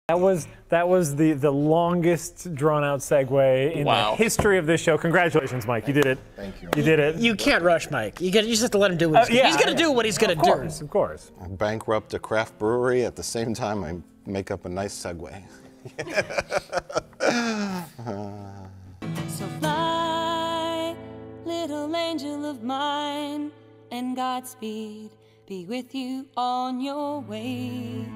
That was the longest drawn out segue in the history of this show. Congratulations, Mike. You did it. Thank you. You did it. You can't rush Mike. You just have to let him do what he's going to do. What he's going to do. Of course. I bankrupt a craft brewery. At the same time, I make up a nice segue. So fly, little angel of mine, and Godspeed be with you on your way.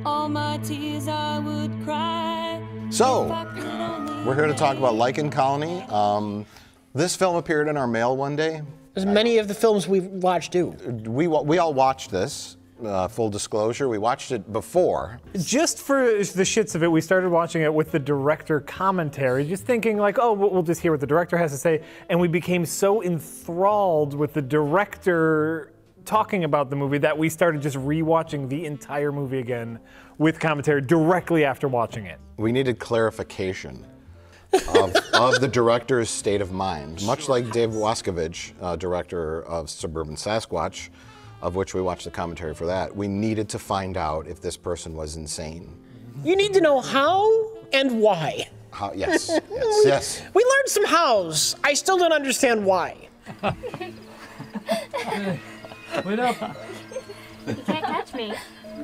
All my tears I would cry. So, we're here to talk about Lichen Colony. This film appeared in our mail one day. As many of the films we've watched do. We all watched this. Full disclosure, we watched it before. Just for the shits of it, we started watching it with the director commentary, just thinking like, oh, we'll just hear what the director has to say. And we became so enthralled with the director talking about the movie that we started just rewatching the entire movie again with commentary directly after watching it. We needed clarification of the director's state of mind. Much like Dave Wascovich, director of Suburban Sasquatch, of which we watched the commentary for that, we needed to find out if this person was insane. You need to know how and why. How, yes, yes. We learned some hows. I still don't understand why. Wait up. You can't catch me.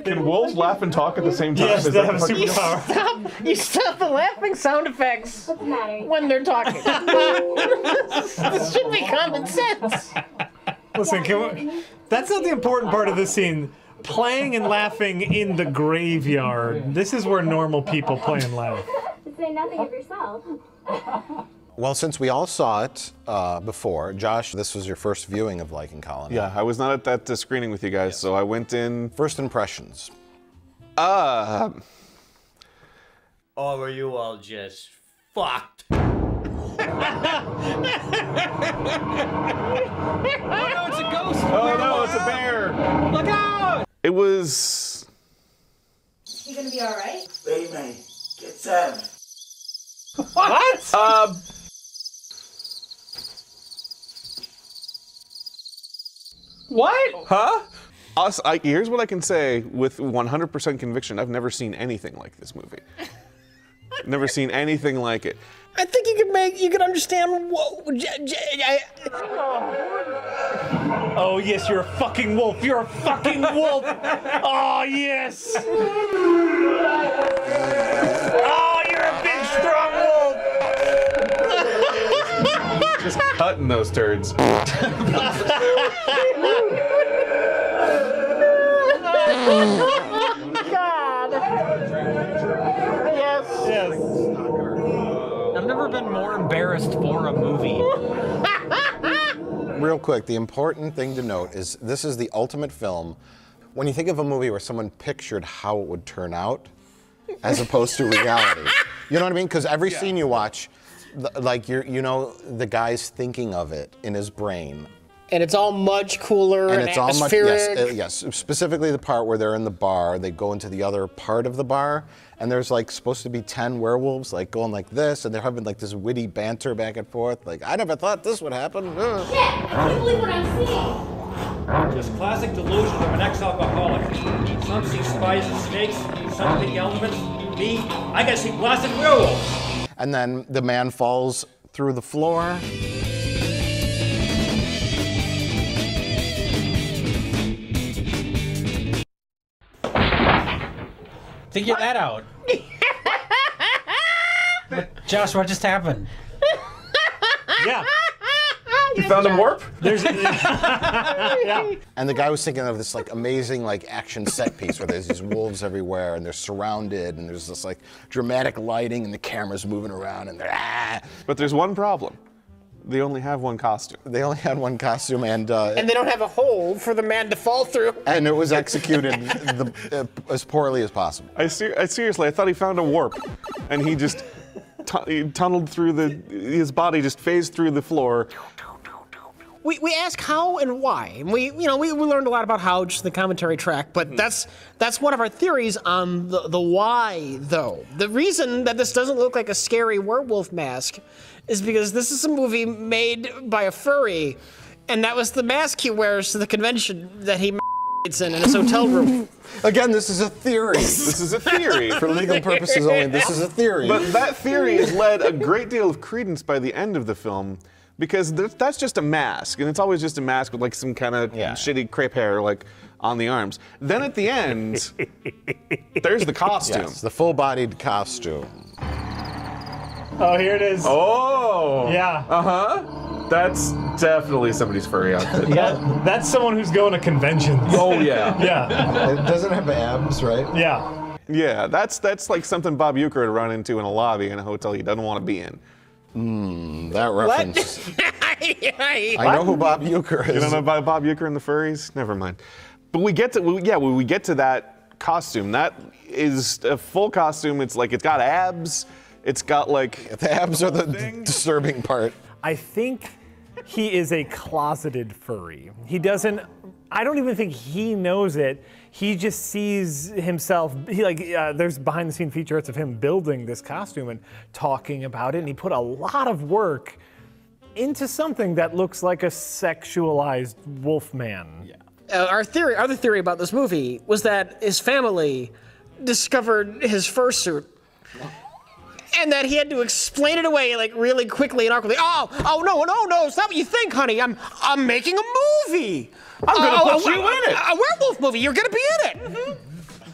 Can wolves laugh and talk at the same time? Yes, they have superpower. You stop the laughing sound effects when they're talking. This should be common sense. Listen, that's not the important part of this scene. Playing and laughing in the graveyard. This is where normal people play and laugh. To say nothing of yourself. Well, since we all saw it before, Josh, this was your first viewing of Lichen Colony. Yeah, I was not at that screening with you guys, so I went in. First impressions. Or were you all just fucked? Oh no, it's a ghost! Oh no, it's a bear! Look out! It was. You gonna be alright? Wait, mate. Get Sam. What? What? Huh? Here's what I can say with 100% conviction. I've never seen anything like this movie. Never seen anything like it. I think you could understand what. Oh yes, you're a fucking wolf. You're a fucking wolf. Oh yes. Oh, you're a big strong wolf. Just cutting those turds. God. Yes. Yes. I've never been more embarrassed for a movie. Real quick, the important thing to note is this is the ultimate film. When you think of a movie where someone pictured how it would turn out, as opposed to reality. You know what I mean? Because every scene you watch, like you know, the guy's thinking of it in his brain. And it's all much cooler and it's all much, atmospheric. yes, specifically the part where they're in the bar, they go into the other part of the bar, and there's like supposed to be 10 werewolves like going like this, and they're having like this witty banter back and forth, like, I never thought this would happen. Shit, I can't believe what I'm seeing. Just classic delusion of an ex-alcoholic. Some see spiders and snakes, some see elements. Me, I gotta see classic werewolves. And then the man falls through the floor. Figure that out. Josh, what just happened? Yeah. You found a warp? There's. Yeah. And the guy was thinking of this like amazing like action set piece where there's these wolves everywhere and they're surrounded and there's this like dramatic lighting and the camera's moving around and they're But there's one problem. They only have one costume. They only had one costume and they don't have a hole for the man to fall through. And it was executed as poorly as possible. Seriously, I thought he found a warp, and he just he tunneled through his body just phased through the floor. We ask how and why. And we learned a lot about how just the commentary track, but that's one of our theories on the why though. The reason that this doesn't look like a scary werewolf mask is because this is a movie made by a furry, and that was the mask he wears to the convention that he in his hotel room. Again, this is a theory. This is a theory. For legal purposes only, this is a theory. But that theory has led a great deal of credence by the end of the film, because that's just a mask, and it's always just a mask with like some kind of shitty crepe hair like on the arms. Then at the end, there's the costume. Yes, the full-bodied costume. Oh, here it is. Oh! Yeah. Uh-huh. That's definitely somebody's furry outfit. Yeah, that's someone who's going to conventions. Oh, yeah. Yeah. It doesn't have abs, right? Yeah. Yeah, that's like something Bob Uecker would run into in a lobby in a hotel he doesn't want to be in. That reference. I know who Bob Uecker is. You don't know about Bob Uecker and the furries? Never mind. But we get to when we get to that costume, that is a full costume. It's like it's got abs. It's got like the abs are the disturbing part. I think he is a closeted furry. He doesn't. I don't even think he knows it. He just sees himself. There's behind-the-scene featurettes of him building this costume and talking about it, and he put a lot of work into something that looks like a sexualized wolf man. Yeah. Our other theory about this movie was that his family discovered his fursuit. And that he had to explain it away like really quickly and awkwardly. Oh no, it's not what you think, honey. I'm making a movie. I'm gonna put you in it. A werewolf movie. You're gonna be in it. Mm-hmm.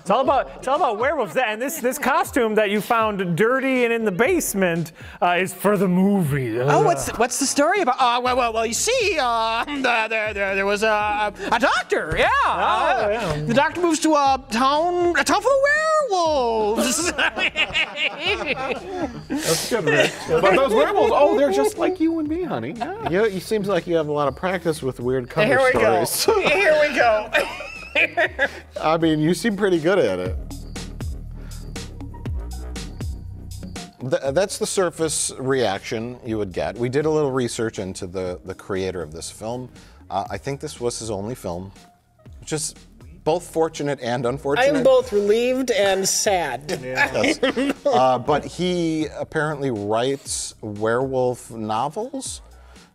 It's all about werewolves. And this costume that you found dirty and in the basement is for the movie. Oh, what's the story about? Well, you see, there was a doctor. Yeah. The doctor moves to a town full of werewolves. That's good, Rick. But those werewolves, they're just like you and me, honey. Yeah. You seems like you have a lot of practice with weird cover stories. Here we go. I mean, you seem pretty good at it. That's the surface reaction you would get. We did a little research into the creator of this film. I think this was his only film, which is both fortunate and unfortunate. I'm both relieved and sad. Yes. But he apparently writes werewolf novels.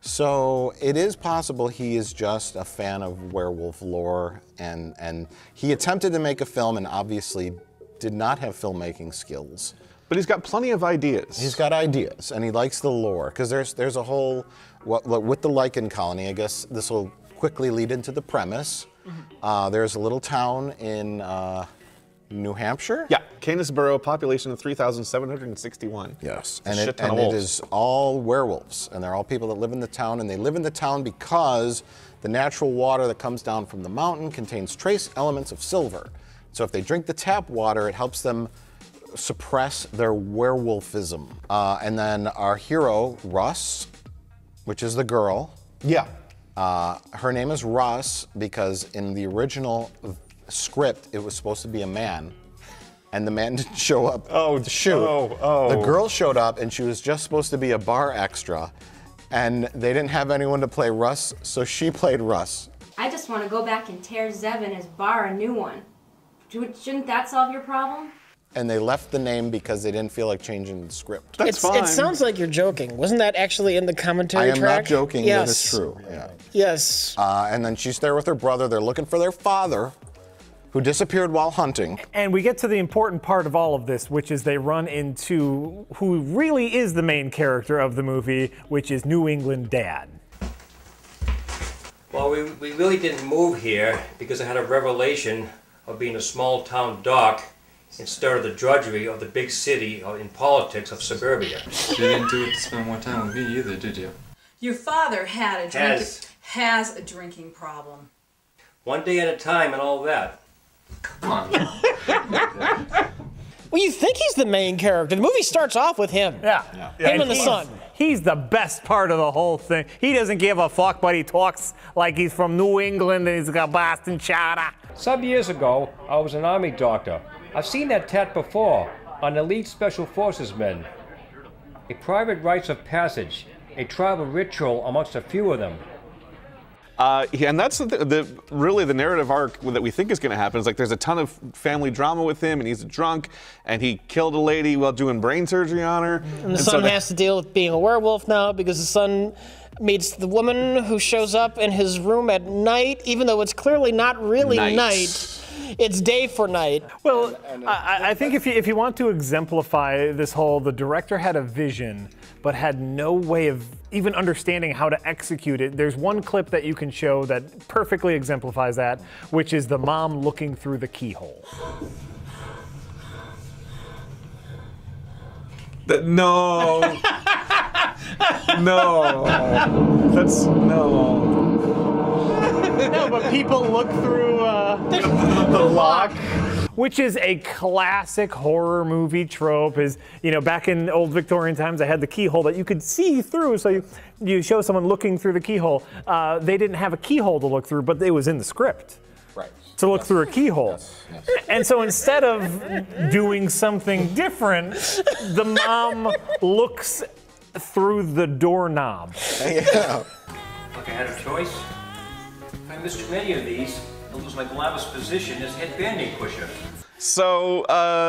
So it is possible he is just a fan of werewolf lore, and he attempted to make a film and obviously did not have filmmaking skills. But he's got plenty of ideas. He's got ideas, and he likes the lore, because there's a whole, with the lichen colony, I guess this will quickly lead into the premise. There's a little town in New Hampshire? Yeah, Canisborough, population of 3,761. Yes, and it is all werewolves, and they're all people that live in the town, and they live in the town because the natural water that comes down from the mountain contains trace elements of silver. So if they drink the tap water, it helps them suppress their werewolfism. And then our hero, Russ, which is the girl. Yeah. Her name is Russ because in the original script, it was supposed to be a man, and the man didn't show up to shoot. The girl showed up, and she was just supposed to be a bar extra, and they didn't have anyone to play Russ, so she played Russ. I just want to go back and tear Zev and his bar a new one. Shouldn't that solve your problem? And they left the name because they didn't feel like changing the script. That's fine. It sounds like you're joking. Wasn't that actually in the commentary track? I am not joking, yes. That is true. Yeah. Yes. And then she's there with her brother. They're looking for their father, who disappeared while hunting. And we get to the important part of all of this, which is they run into who really is the main character of the movie, which is New England Dad. Well, we really didn't move here because I had a revelation of being a small town doc instead of the drudgery of the big city in politics of suburbia. You didn't do it to spend more time with me either, did you? Your father had has a drinking problem. One day at a time and all that. Come on. Well, you think he's the main character. The movie starts off with him. Yeah. Him and the son. He's the best part of the whole thing. He doesn't give a fuck, but he talks like he's from New England and he's got Boston chowder. Some years ago, I was an army doctor. I've seen that tat before on elite special forces men. A private rites of passage, a tribal ritual amongst a few of them. And that's really the narrative arc that we think is going to happen. Is like there's a ton of family drama with him, and he's a drunk, and he killed a lady while doing brain surgery on her. And the son has to deal with being a werewolf now because the son meets the woman who shows up in his room at night, even though it's clearly not really night. It's day for night. Well, I think if you want to exemplify this whole, the director had a vision, but had no way of even understanding how to execute it, there's one clip that you can show that perfectly exemplifies that, which is the mom looking through the keyhole. No. No. That's no. No, but people look through the lock. Which is a classic horror movie trope. Is, you know, back in old Victorian times, they had the keyhole that you could see through. So you show someone looking through the keyhole. They didn't have a keyhole to look through, but it was in the script. Right. To look through a keyhole. Yes. And so instead of doing something different, the mom looks through the doorknob. Yeah. Look, I had a choice. If I miss too many of these, I'll lose my glamorous position as head Band-Aid pusher. So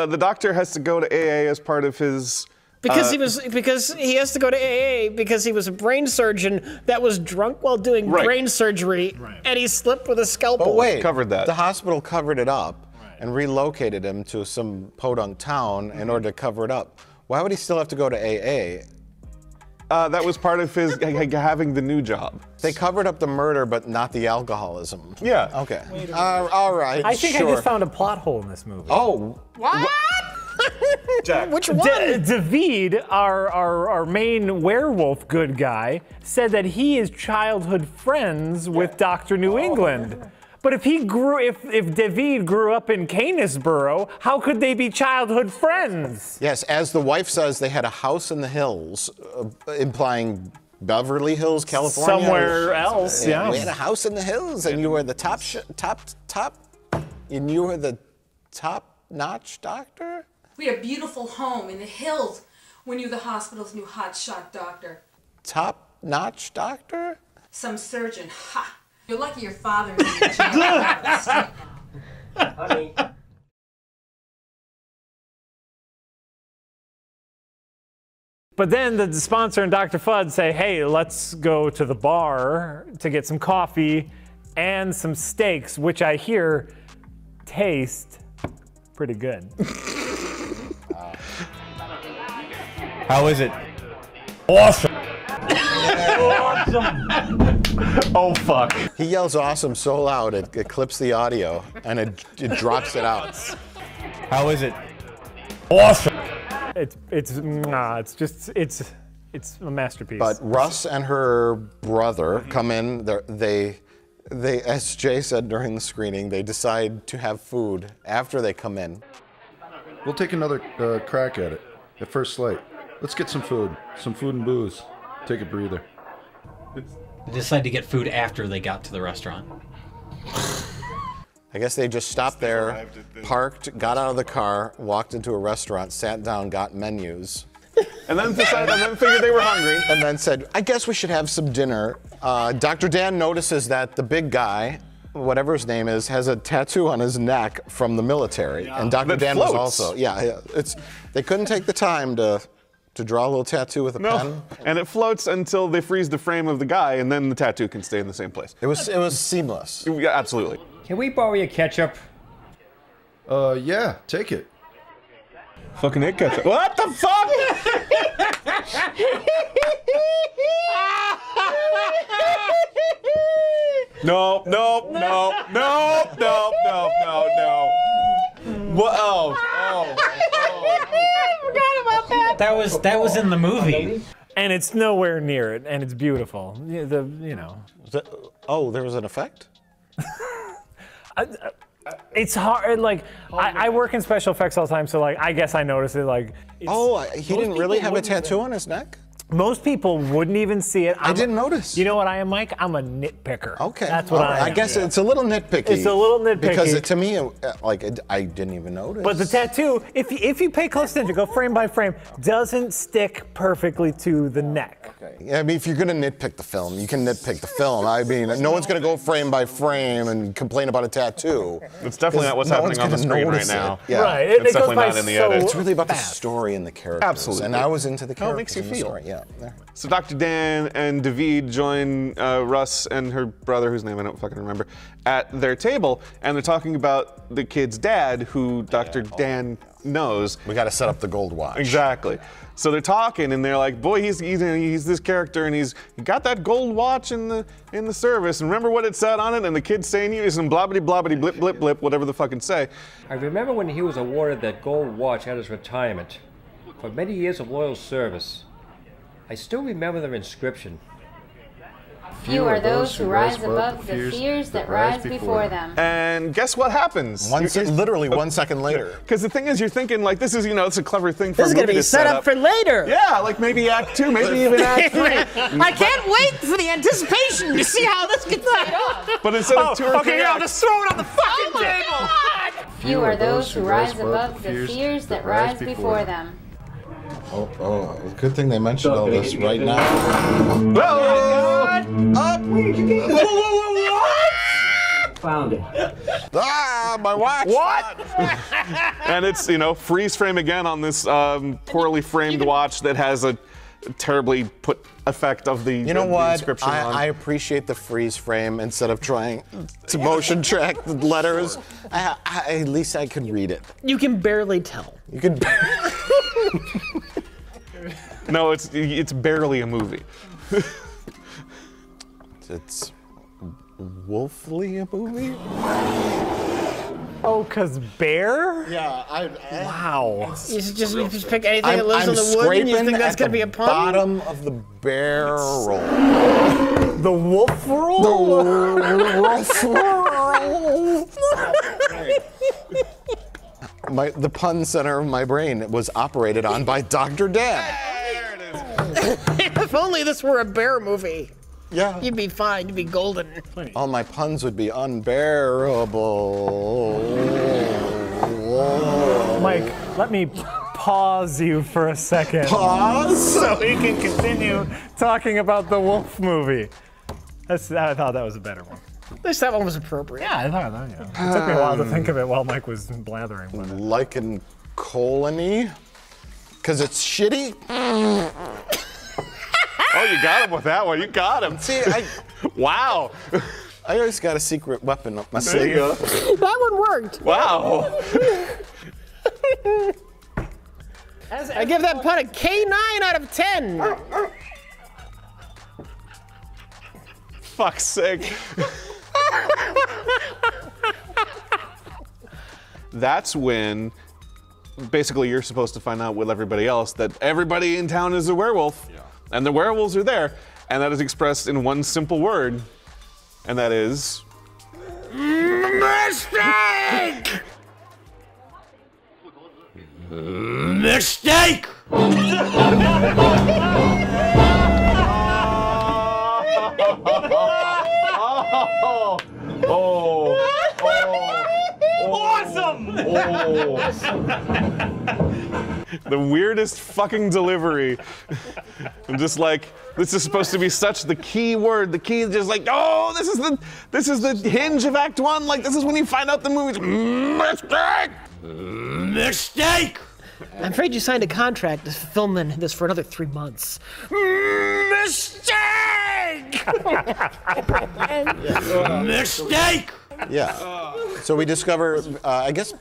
the doctor has to go to AA as part of his. Because he has to go to AA because he was a brain surgeon that was drunk while doing brain surgery, and he slipped with a scalpel. But wait, covered that. The hospital covered it up and relocated him to some podunk town in order to cover it up. Why would he still have to go to AA? That was part of his having the new job. They covered up the murder, but not the alcoholism. Yeah. Okay. All right. I think sure. I just found a plot hole in this movie. Oh. What? Jack. Which one? David, our main werewolf good guy, said that he is childhood friends with Dr. New England. But if David grew up in Canisboro, how could they be childhood friends? Yes, as the wife says, they had a house in the hills, implying Beverly Hills, California. Somewhere else, yeah. We had a house in the hills, and you were the top-notch doctor? We had a beautiful home in the hills when you were the hospital's new hotshot doctor. Top-notch doctor? Some surgeon. Ha! You're lucky your father is in jail. Honey. But then the sponsor and Dr. Fudd say, hey, let's go to the bar to get some coffee and some steaks, which I hear taste pretty good. How is it? Awesome. Oh, fuck. He yells awesome so loud it clips the audio and it drops it out. How is it? Awesome. It's a masterpiece. But Russ and her brother come in. They, as Jay said during the screening, they decide to have food after they come in. We'll take another crack at it at first light. Let's get some food and booze. Take a breather. They decided to get food after they got to the restaurant. I guess they just stopped there, parked, got out of the car, walked into a restaurant, sat down, got menus. And then figured they were hungry. And then said, I guess we should have some dinner. Dr. Dan notices that the big guy, whatever his name is, has a tattoo on his neck from the military. Yeah. And Dr. Dan was also, they couldn't take the time to draw a little tattoo with a pen. And it floats until they freeze the frame of the guy, and then the tattoo can stay in the same place. It was seamless. Yeah, absolutely. Can we borrow your ketchup? Yeah, take it. Fucking hit ketchup. What the fuck? No. What? Oh. I forgot about that. That was in the movie. And it's nowhere near it, and it's beautiful. There was an effect? It's hard, like, I work in special effects all the time, so, like, I guess I noticed it, like... He didn't really have a tattoo on his neck? Most people wouldn't even see it. I didn't notice. You know what I am, Mike? I'm a nitpicker. Okay. That's what I am. I guess it's a little nitpicky. It's a little nitpicky. Because to me, I didn't even notice. But the tattoo, if you pay close attention, go frame by frame, doesn't stick perfectly to the neck. Okay. Yeah, I mean, if you're going to nitpick the film, you can nitpick the film. I mean, no one's going to go frame by frame and complain about a tattoo. It's definitely not what's happening on the screen right now. Yeah. Right. It's definitely not in the edit. It's really about the story and the characters. Absolutely. And I was into the characters. How it makes you feel. Yeah. Yeah. There. So Dr. Dan and David join Russ and her brother, whose name I don't fucking remember, at their table, and they're talking about the kid's dad, who Dr. Dan knows. We got to set up the gold watch. Exactly. So they're talking, and they're like, "Boy, he's this character, and he got that gold watch in the service. And remember what it said on it?" And the kid's saying, "You some blobbity blobbity blip blip blip, whatever the fucking say." I remember when he was awarded that gold watch at his retirement for many years of loyal service. I still remember the inscription. Few are those who rise above the fears that rise before them. And guess what happens? Literally 1 second later. Because the thing is, you're thinking like, this is, it's a clever thing for This a is movie going to be set up for later. Yeah, like maybe Act 2, maybe even Act 3. I can't wait for the anticipation to see how this gets paid off. But instead of 2 or 3 Okay, I'll just throw it on the fucking table. Few are those who rise above the fears that rise before them. Oh, good thing they mentioned all this right now. Whoa! Found it. Ah, my watch! What? And it's, freeze frame again on this poorly framed watch that has a terribly put effect of the inscription on. I appreciate the freeze frame instead of trying to motion track the letters. At least I could read it. You can barely tell. You can. No, it's barely a movie. It's wolfly a movie. Oh, 'cause bear? Yeah, Wow. You just pick anything that lives in the wood and you think that's going to be a pun? Bottom of the barrel. The wolf roll? The wolf roll. The pun center of my brain was operated on by Dr. Dan. There it is. If only this were a bear movie. Yeah. You'd be fine. You'd be golden. All my puns would be unbearable. Mike, let me pause you for a second. Pause? So we can continue talking about the wolf movie. I thought that was a better one. At least that one was appropriate. Yeah, I thought that. Yeah. It took me a while to think of it while Mike was blathering. Lichen colony? Because it's shitty? Oh, you got him with that one. You got him. See, wow. I always got a secret weapon up my There sleeve. you go. That one worked. Wow. I give that pun a K9 out of 10. Fuck's sake. That's when basically you're supposed to find out with everybody else that everybody in town is a werewolf. Yeah. And the werewolves are there. And that is expressed in one simple word. And that is... Mistake! Mistake! Awesome! The weirdest fucking delivery. I'm just like, this is supposed to be such the key word. The key is just like, oh, this is the hinge of Act 1. Like, this is when you find out the movie's mistake! Mistake! I'm afraid you signed a contract to film this for another 3 months. Mistake! Mistake! Yeah. So we discover, I guess...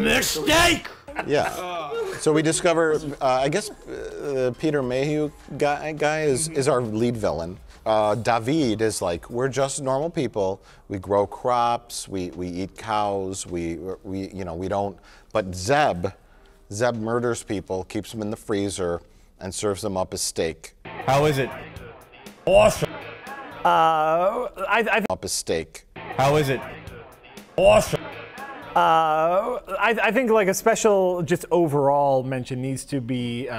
Mistake! Yeah. So we discover, I guess Peter Mayhew guy is our lead villain. David is like, we're just normal people. We grow crops, we eat cows, we don't. But Zeb murders people, keeps them in the freezer, and serves them up as steak. How is it? Awesome. Up as steak. How is it? Awesome. I think like a special, just overall mention needs to be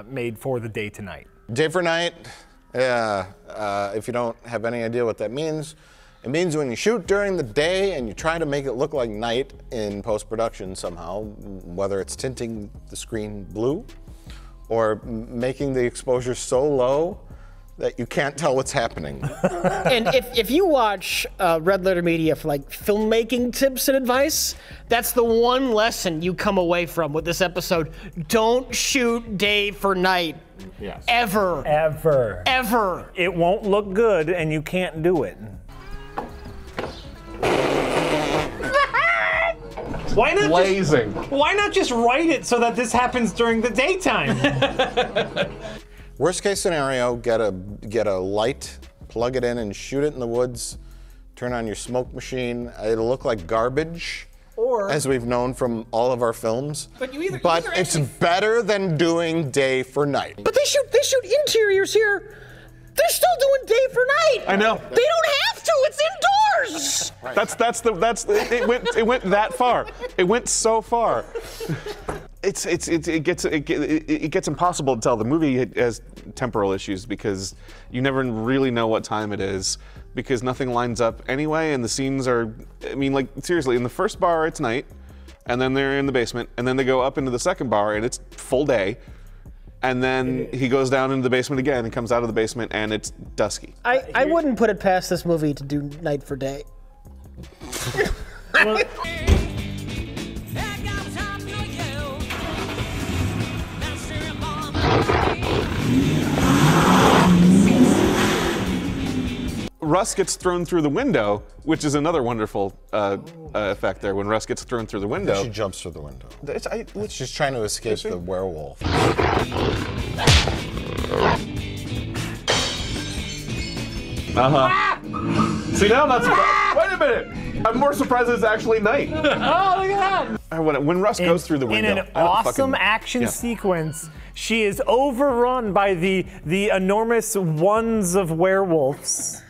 made for the day tonight. Day for night. Yeah. If you don't have any idea what that means, it means when you shoot during the day and you try to make it look like night in post-production somehow, whether it's tinting the screen blue or making the exposure so low that you can't tell what's happening. And if you watch Red Letter Media for like filmmaking tips and advice, that's the one lesson you come away from with this episode. Don't shoot day for night. Yes. Ever. Ever. Ever. It won't look good and you can't do it. Why not Blazing. Why not just write it so that this happens during the daytime? Worst case scenario, get a light, plug it in and shoot it in the woods, turn on your smoke machine. It'll look like garbage, or as we've known from all of our films. But it's better than doing day for night. But they shoot interiors here. They're still doing day for night. I know. They don't have to. It's indoors. It went that far. It went so far. It gets impossible to tell. The movie has temporal issues because you never really know what time it is because nothing lines up anyway, and the scenes are. I mean, like seriously, in the first bar it's night, and then they're in the basement, and then they go up into the second bar and it's full day. And then he goes down into the basement again and comes out of the basement and it's dusky. I wouldn't put it past this movie to do night for day. Russ gets thrown through the window, which is another wonderful effect there. When Russ gets thrown through the window, She jumps through the window. She's trying to escape the werewolf. See, now I'm not surprised. Wait a minute! I'm more surprised it's actually night. Oh, look at that! When Russ goes through the window, in an awesome action sequence, she is overrun by the enormous ones of werewolves.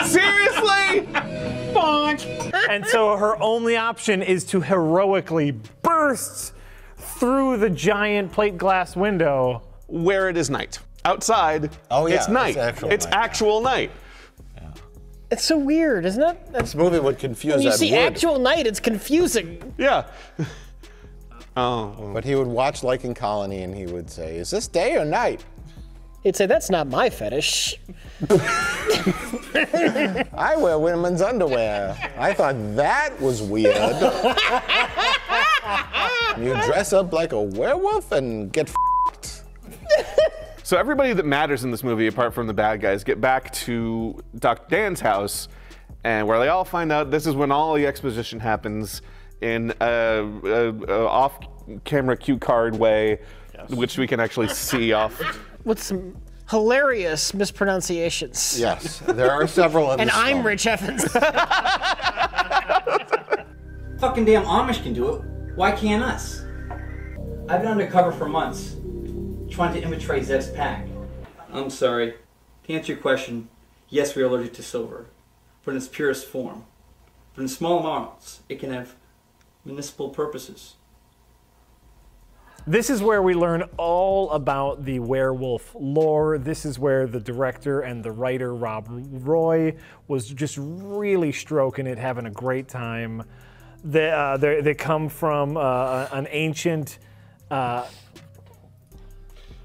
Seriously? Bonk! And so her only option is to heroically burst through the giant plate glass window. Where it is night. Outside, it's night. It's actual night. It's so weird, isn't it? This movie would confuse When you Ed see Wood. actual night, it's confusing. Yeah. But he would watch Like in Colony and he would say, "Is this day or night?" He'd say, "That's not my fetish." I wear women's underwear. I thought that was weird. You dress up like a werewolf and get f***ed. So everybody that matters in this movie, apart from the bad guys, get back to Dr. Dan's house, and where they all find out this is when all the exposition happens in a off-camera cue card way, which we can actually see off. With some hilarious mispronunciations. Yes, there are several in And this I'm film. Rich Evans. Fucking damn Amish can do it. Why can't us? I've been undercover for months, trying to infiltrate Zev's pack. I'm sorry. To answer your question, yes, we are allergic to silver, but in its purest form. But in small amounts, it can have municipal purposes. This is where we learn all about the werewolf lore. This is where the director and the writer, Rob Roy, was just really stroking it, having a great time. They come from an ancient... are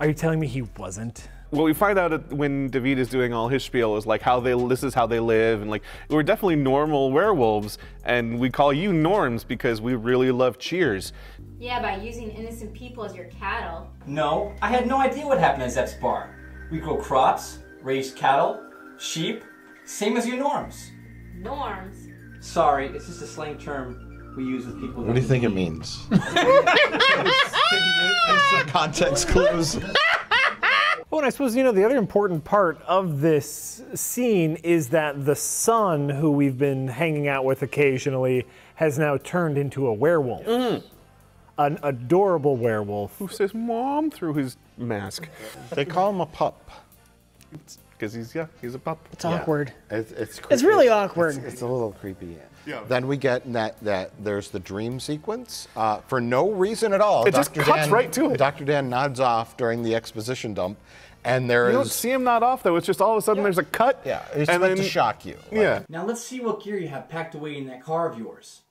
you telling me he wasn't? Well, we find out when David is doing all his spiel is like this is how they live, and like we're definitely normal werewolves, and we call you Norms because we really love Cheers. Yeah, by using innocent people as your cattle. No, I had no idea what happened at Zev's bar. We grow crops, raise cattle, sheep, same as your norms. Norms? Sorry, it's just a slang term we use with people. What do you think it means? Context clues. Oh, and I suppose, you know, the other important part of this scene is that the son, who we've been hanging out with occasionally, has now turned into a werewolf. An adorable werewolf. Who says "Mom" through his mask. They call him a pup. Because he's a pup. It's awkward. It's It's really awkward. It's a little creepy. Yeah. Then we get that there's the dream sequence for no reason at all. It just cuts right to it. Dr. Dan nods off during the exposition dump, and there You is. don't see him nod off though. It's just all of a sudden there's a cut. Yeah, it's and meant then, to shock you. Yeah. Now let's see what gear you have packed away in that car of yours.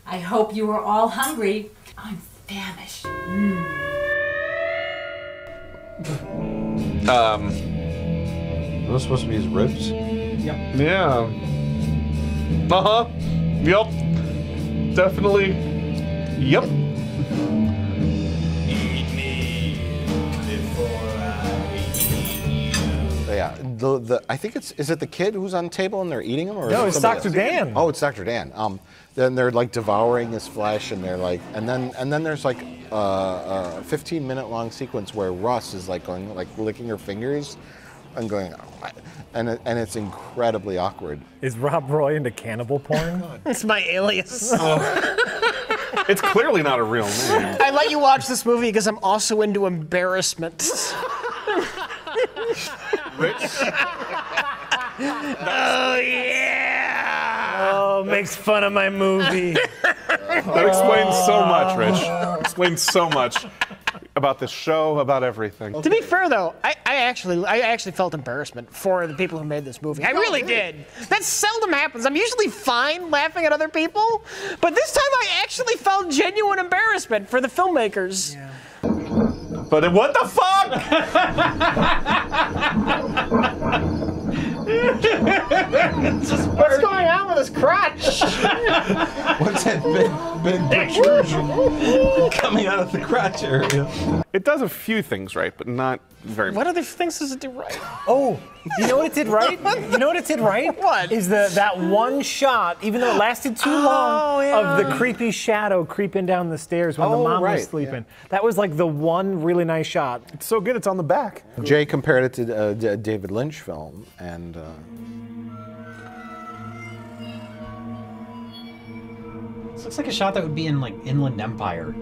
I hope you are all hungry. I'm famished. Are those supposed to be his ribs? Yep. Yeah. Uh-huh. Yep. Definitely. Yep. Yeah, I think is it the kid who's on the table and they're eating him, or No, is it it's somebody Dr. else? Dan. Oh, it's Dr. Dan. Then they're like devouring his flesh, and they're like, and then there's like a 15-minute long sequence where Russ is like going like licking her fingers, and going, and it's incredibly awkward. Is Rob Roy into cannibal porn? It's my alias. It's clearly not a real name. I let you watch this movie because I'm also into embarrassment. Oh yeah! Oh, makes fun of my movie. That explains so much, Rich. Explains so much about this show, about everything. To be fair, though, I actually felt embarrassment for the people who made this movie. I really did. That seldom happens. I'm usually fine laughing at other people, but this time I actually felt genuine embarrassment for the filmmakers. Yeah. But what the fuck? What's going on with his crotch? What's that big protrusion coming out of the crotch area? It does a few things right, but not very much. What other things does it do right? Oh, you know what it did right? You know what it did right? What? Is that one shot, even though it lasted too long, of the creepy shadow creeping down the stairs when the mom was sleeping. Yeah. That was like the one really nice shot. It's so good, it's on the back. Jay compared it to a David Lynch film, and This looks like a shot that would be in like Inland Empire.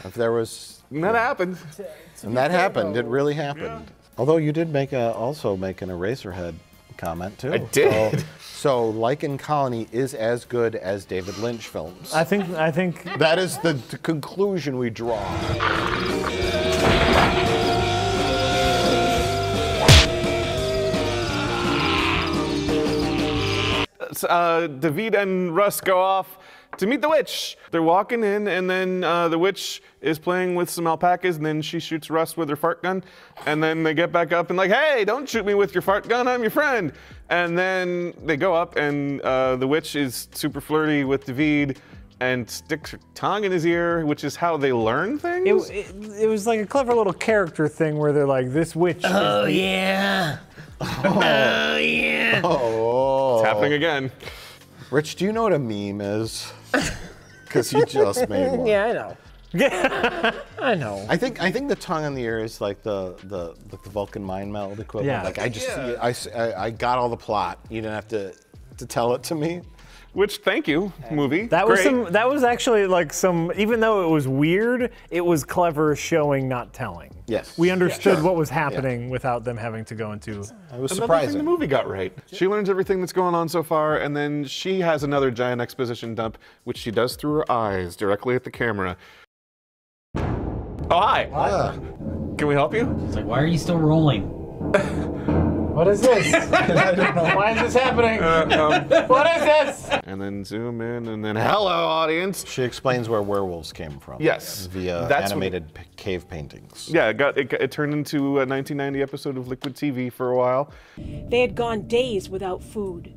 if there was, that happened. And that happened. It really happened. Yeah. Although you did also make an Eraserhead comment too. I did. So Lichen Colony is as good as David Lynch films. I think that is the conclusion we draw. David and Russ go off to meet the witch. They're walking in, and then the witch is playing with some alpacas, and then she shoots Russ with her fart gun. And then they get back up and like, hey, don't shoot me with your fart gun, I'm your friend. And then they go up, and the witch is super flirty with David and sticks her tongue in his ear, which is how they learn things. It was like a clever little character thing where they're like, this witch. Oh yeah. Oh yeah. Oh. It's happening again. Rich, do you know what a meme is? Because you just made one. Yeah, I know. I know. I think the tongue on the ear is like the Vulcan mind meld equivalent. Yeah. Like I got all the plot. You didn't have to tell it to me. Which, thank you, movie. That was actually like even though it was weird, it was clever showing, not telling. Yes. We understood what was happening without them having to go into. It was Another surprising. thing the movie got right. She learns everything that's going on so far, and then she has another giant exposition dump, which she does through her eyes, directly at the camera. Oh, hi. Can we help you? It's like, why are you still rolling? What is this? I don't know. Why is this happening? What is this? And then zoom in, and then hello, audience. She explains where werewolves came from. Yes. Via animated cave paintings. Yeah, it turned into a 1990 episode of Liquid TV for a while. They had gone days without food.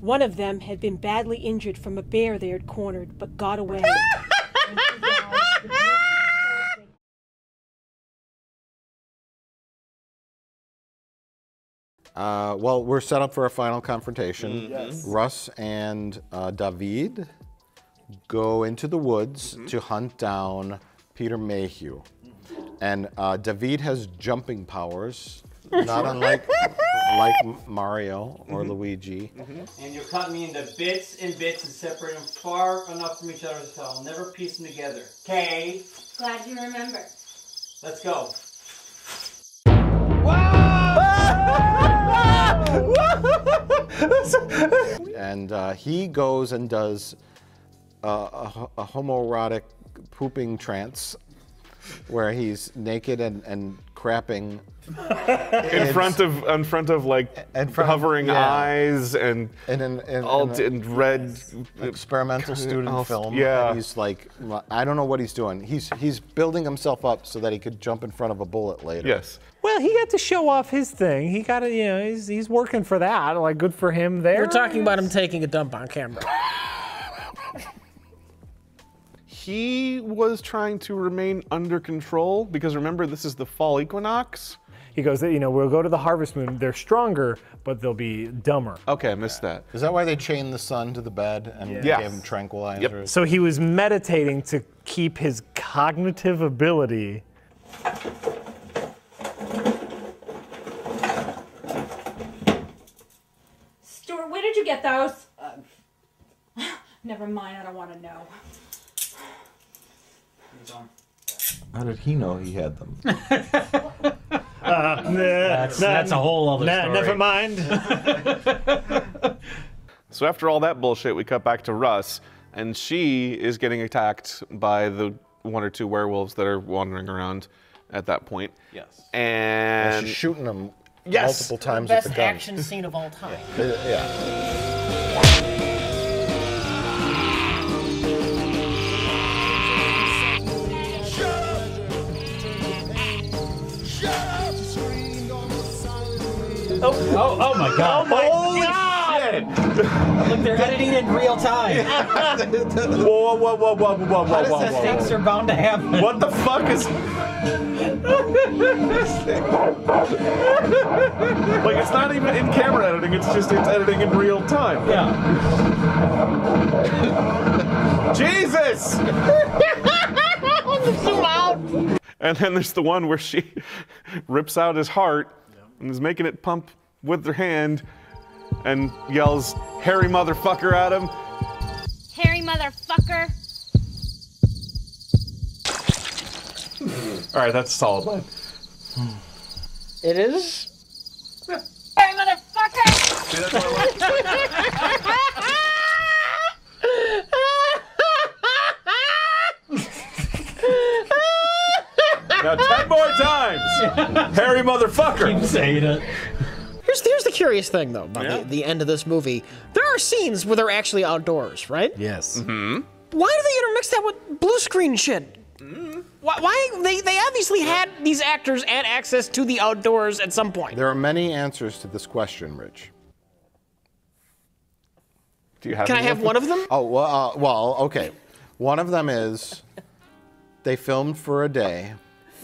One of them had been badly injured from a bear they had cornered, but got away. Well, we're set up for a final confrontation. Yes. Russ and David go into the woods to hunt down Peter Mayhew. And David has jumping powers, not unlike Mario or Luigi. And you'll cut me into bits and bits and separate them far enough from each other so I'll never piece them together. Okay? Glad you remember. Let's go. And he goes and does a homoerotic pooping trance where he's naked and crapping in front of like hovering eyes and red experimental student film. Yeah, and he's like, I don't know what he's doing. He's building himself up so that he could jump in front of a bullet later. Yes. Well, he got to show off his thing. He got to, you know, he's working for that. Like, good for him there. We're talking about him taking a dump on camera. He was trying to remain under control because remember, this is the fall equinox. He goes, you know, we'll go to the harvest moon. They're stronger, but they'll be dumber. Okay, I missed that. Is that why they chained the sun to the bed and gave him tranquilizers? Yep. So he was meditating to keep his cognitive ability. Stuart, where did you get those? Never mind, I don't want to know. How did he know he had them? That's a whole other story. Never mind. So after all that bullshit, we cut back to Russ, and she is getting attacked by the 1 or 2 werewolves that are wandering around at that point. Yes. And she's shooting them Yes. multiple times with Best the gun. action scene of all time. Yeah. Oh my God. Oh my Holy God. Look, they're editing in real time. Whoa. Mistakes are bound to happen. What the fuck is... Like, it's not even in camera editing, it's editing in real time. Yeah. Jesus! Zoom out. And then there's the one where she rips out his heart and is making it pump with her hand and yells, "Hairy motherfucker" at him. Hairy motherfucker. All right, that's a solid line. It is? Hairy motherfucker! Now 10 more times! Hairy motherfucker! Keep saying it. Here's the curious thing, though, about the end of this movie. There are scenes where they're actually outdoors, right? Yes. Mm-hmm. Why do they intermix that with blue screen shit? Why they obviously had these actors had access to the outdoors at some point. There are many answers to this question, Rich. Do you have Can I any have one of them? Oh, well, okay. One of them is they filmed for a day,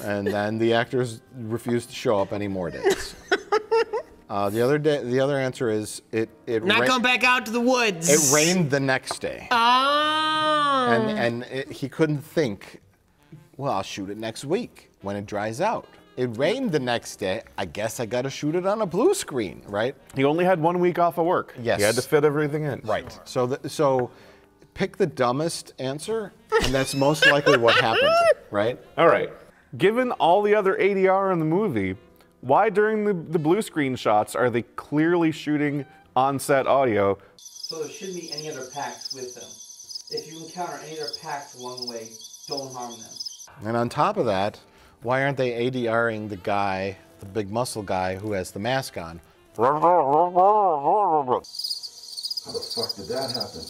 and then the actors refused to show up any more days. The other answer is it Not going back out to the woods. It rained the next day. Oh. And he couldn't think, well, I'll shoot it next week when it dries out. It rained the next day. I guess I got to shoot it on a blue screen, right? He only had 1 week off of work. Yes. He had to fit everything in. Right. So pick the dumbest answer, and that's most likely what happened, right? All right. Given all the other ADR in the movie, why during the blue screen shots are they clearly shooting on-set audio? So there shouldn't be any other packs with them. If you encounter any other packs along the way, don't harm them. And on top of that, why aren't they ADRing the guy, the big muscle guy who has the mask on? How the fuck did that happen?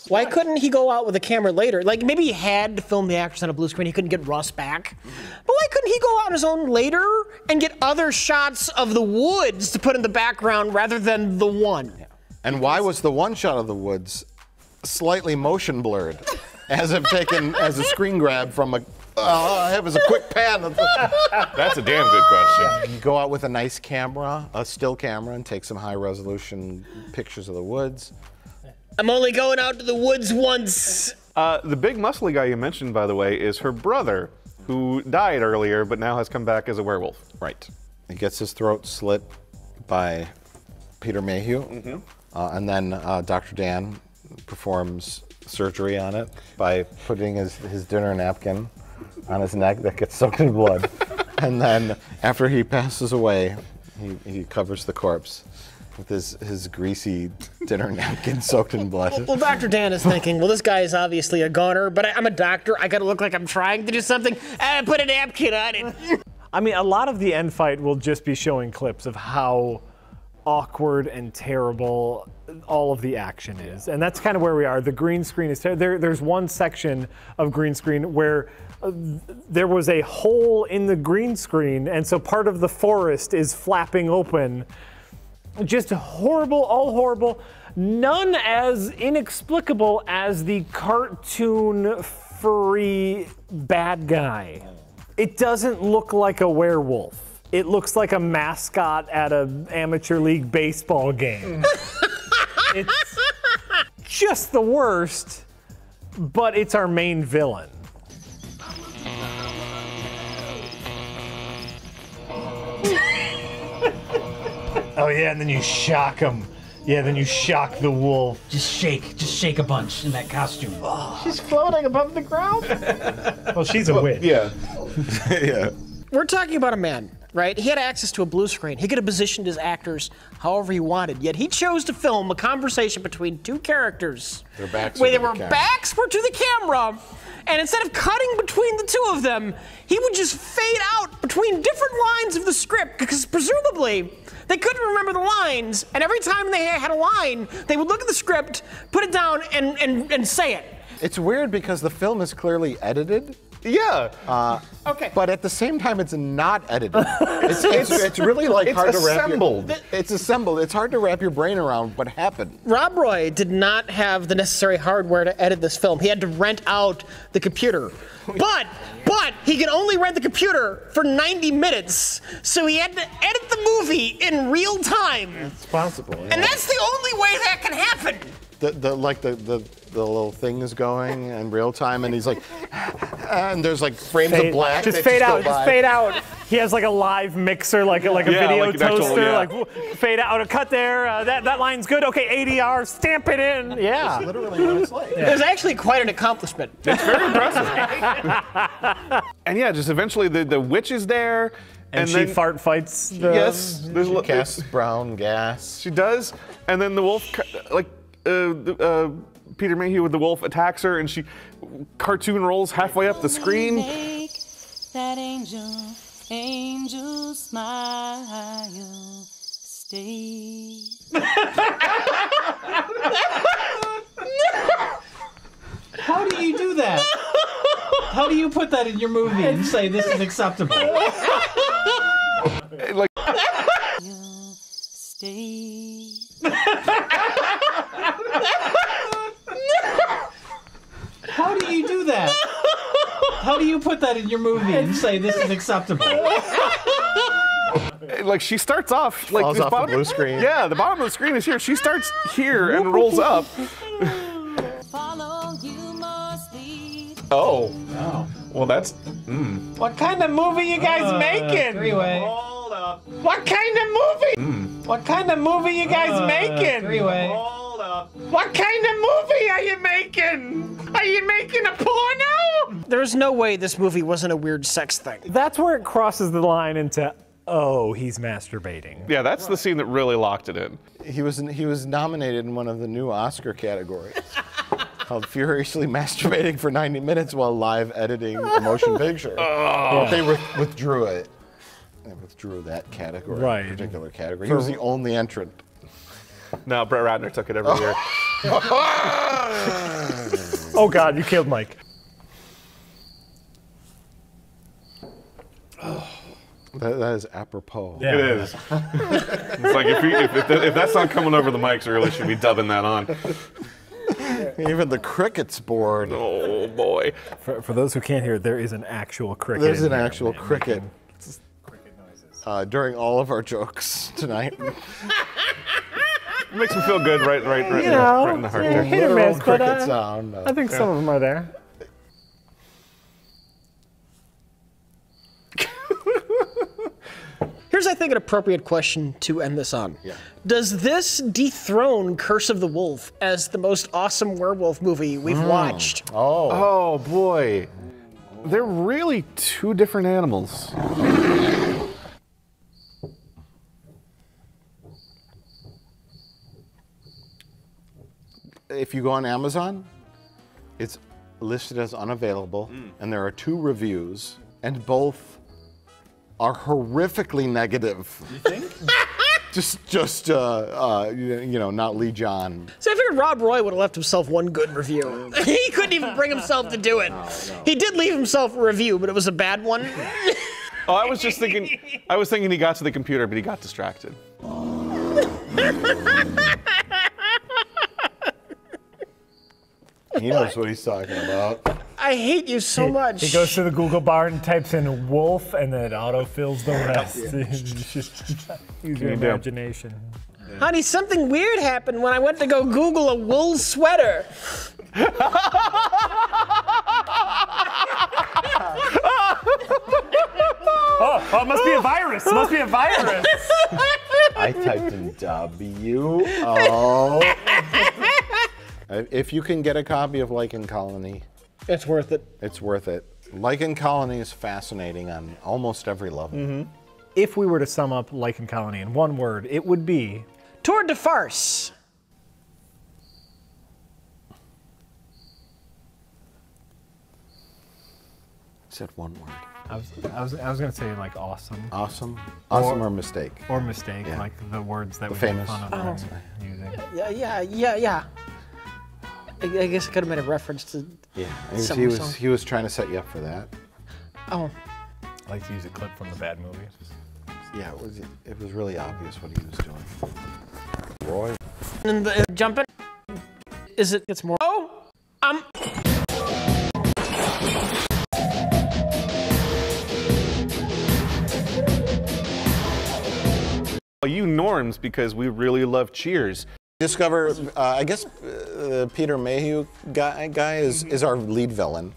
Why couldn't he go out with a camera later? Like, maybe he had to film the actors on a blue screen. He couldn't get Russ back. But why couldn't he go out on his own later and get other shots of the woods to put in the background rather than the one? Yeah. And why was the one shot of the woods slightly motion blurred, as if taken as a screen grab from a... it was a quick pan. That's a damn good question. You go out with a nice camera, a still camera, and take some high-resolution pictures of the woods. I'm only going out to the woods once. The big muscly guy you mentioned, by the way, is her brother, who died earlier, but now has come back as a werewolf. Right. He gets his throat slit by Peter Mayhew, and then Dr. Dan performs surgery on it by putting his dinner napkin on his neck that gets soaked in blood. And then after he passes away, he covers the corpse with his greasy dinner napkin soaked in blood. Well, Dr. Dan is thinking, well, this guy is obviously a goner, but I'm a doctor. I gotta look like I'm trying to do something. I put a napkin on it. I mean, a lot of the end fight will just be showing clips of how awkward and terrible all of the action is. And that's kind of where we are. The green screen is there's one section of green screen where there was a hole in the green screen, and so part of the forest is flapping open. Just horrible, all horrible. None as inexplicable as the cartoon furry bad guy. It doesn't look like a werewolf. It looks like a mascot at an amateur league baseball game. It's just the worst, but it's our main villain. Oh yeah, and then you shock him. Yeah, then you shock the wolf. Just shake a bunch in that costume. She's floating above the ground. Well, she's a witch. Yeah. Yeah. We're talking about a man, right? He had access to a blue screen. He could have positioned his actors however he wanted, yet he chose to film a conversation between two characters. Their backs where are to their the camera. backs were to the camera, and instead of cutting between the two of them, he would just fade out between different lines of the script, because presumably they couldn't remember the lines, and every time they had a line, they would look at the script, put it down, and say it. It's weird because the film is clearly edited. Yeah. Okay. But at the same time, it's not edited. It's really like it's hard to wrap assembled. It's assembled. It's hard to wrap your brain around what happened. Rob Roy did not have the necessary hardware to edit this film. He had to rent out the computer. But he could only rent the computer for 90 minutes, so he had to edit the movie in real time. It's possible. Yeah. And that's the only way that can happen. The little thing is going in real time, and he's like, and there's like frames of black. Just that fade go out. Just by. fade out. He has like a live mixer, like a video like an actual, toaster. yeah. Like fade out. A cut there. That line's good. Okay, ADR. Stamp it in. Yeah. It's literally what it's like. It was actually quite an accomplishment. It's very impressive. And yeah, just eventually the witch is there. And she then, fart fights. The, yes. She casts brown gas. She does. And then the wolf, Peter Mayhew with the wolf attacks her, and she cartoon rolls halfway up the screen. Make that angel smile, stay. How do you do that? How do you put that in your movie and say this is acceptable? Like, Stay. How do you do that? How do you put that in your movie and say this is acceptable? like she starts off like falls this off the blue screen. Yeah, the bottom of the screen is here. She starts here and rolls up. Follow, you must lead. Oh. Well, that's. What kind of movie you guys making? Three-way. Hold up. What kind of movie? What kind of movie you guys making? Three-way. Hold up. What kind of movie are you making? Are you making a porno? There's no way this movie wasn't a weird sex thing. That's where it crosses the line into, oh, he's masturbating. Yeah, that's the scene that really locked it in. He was nominated in one of the new Oscar categories called Furiously Masturbating for 90 Minutes While Live Editing a Motion Picture. But they withdrew it. They withdrew that category, Right. particular category. He was the only entrant. No, Brett Ratner took it every year. Oh God, you killed Mike. That is apropos. Yeah. It is. It's like if that's not coming over the mics, we really should be dubbing that on. Even the cricket's bored. Oh boy. For those who can't hear, there is an actual cricket. There's in an here, actual man, cricket. making cricket noises. During all of our jokes tonight. It makes me feel good right You know, in the heart yeah, there. hit or Literal miss, but cricket sound. I think some of them are there. Here's, I think, an appropriate question to end this on. Yeah. Does this dethrone Curse of the Wolf as the most awesome werewolf movie we've watched? Oh boy. They're really two different animals. If you go on Amazon, it's listed as unavailable, and there are 2 reviews, and both are horrifically negative. You think? You know, not Lee John. So I figured Rob Roy would have left himself one good review. He couldn't even bring himself to do it. No. He did leave himself a review, but it was a bad one. Oh, I was thinking he got to the computer, but he got distracted. He knows what he's talking about. I hate you so much. He goes to the Google bar and types in wolf, and then it auto-fills the rest. Use your imagination. Honey, something weird happened when I went to go Google a wool sweater. Oh, it must be a virus. It must be a virus. I typed in W. Oh. If you can get a copy of Lichen Colony, it's worth it. It's worth it. Lichen Colony is fascinating on almost every level. Mm-hmm. If we were to sum up Lichen Colony in one word, it would be tour de farce. Said one word. I was gonna say like awesome. Awesome. Awesome or mistake. Or mistake, Yeah. like the words that The we famous. make fun of them using. Yeah. I guess I could have made a reference to. Yeah, some he was trying to set you up for that. Oh. I like to use a clip from the bad movie. Yeah, it was really obvious what he was doing. Roy. And the jumping. Is it? It's more. Oh. You norms, because we really love Cheers. Discover, I guess Peter Mayhew guy is our lead villain.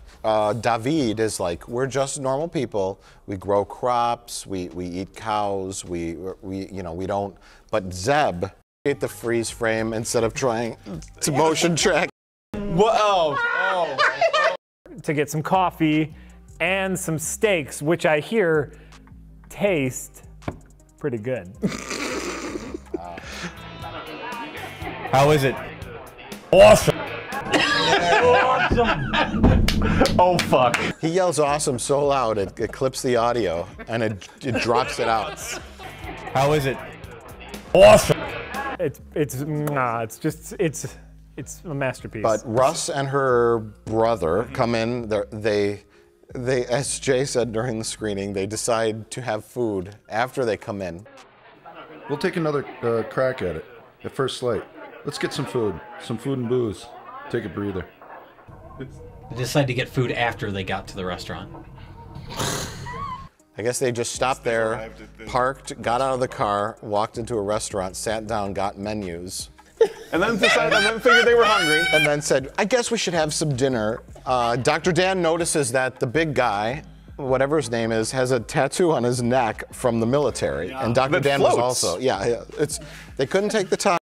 David is like, we're just normal people. We grow crops, we eat cows, we don't. But Zeb ate the freeze frame instead of trying to motion track. Whoa! To get some coffee and some steaks, which I hear taste pretty good. How is it? Awesome! Awesome! Oh, fuck. He yells awesome so loud it clips the audio and it drops it out. How is it? Awesome! It's a masterpiece. But Russ and her brother come in. They, as Jay said during the screening, they decide to have food after they come in. We'll take another crack at it at first light. Let's get some food and booze. Take a breather. They decided to get food after they got to the restaurant. I guess they just stopped there, parked, got out of the car, walked into a restaurant, sat down, got menus. And then figured they were hungry. And then said, I guess we should have some dinner. Dr. Dan notices that the big guy, whatever his name is, has a tattoo on his neck from the military. And Dr. Dan was also, they couldn't take the time.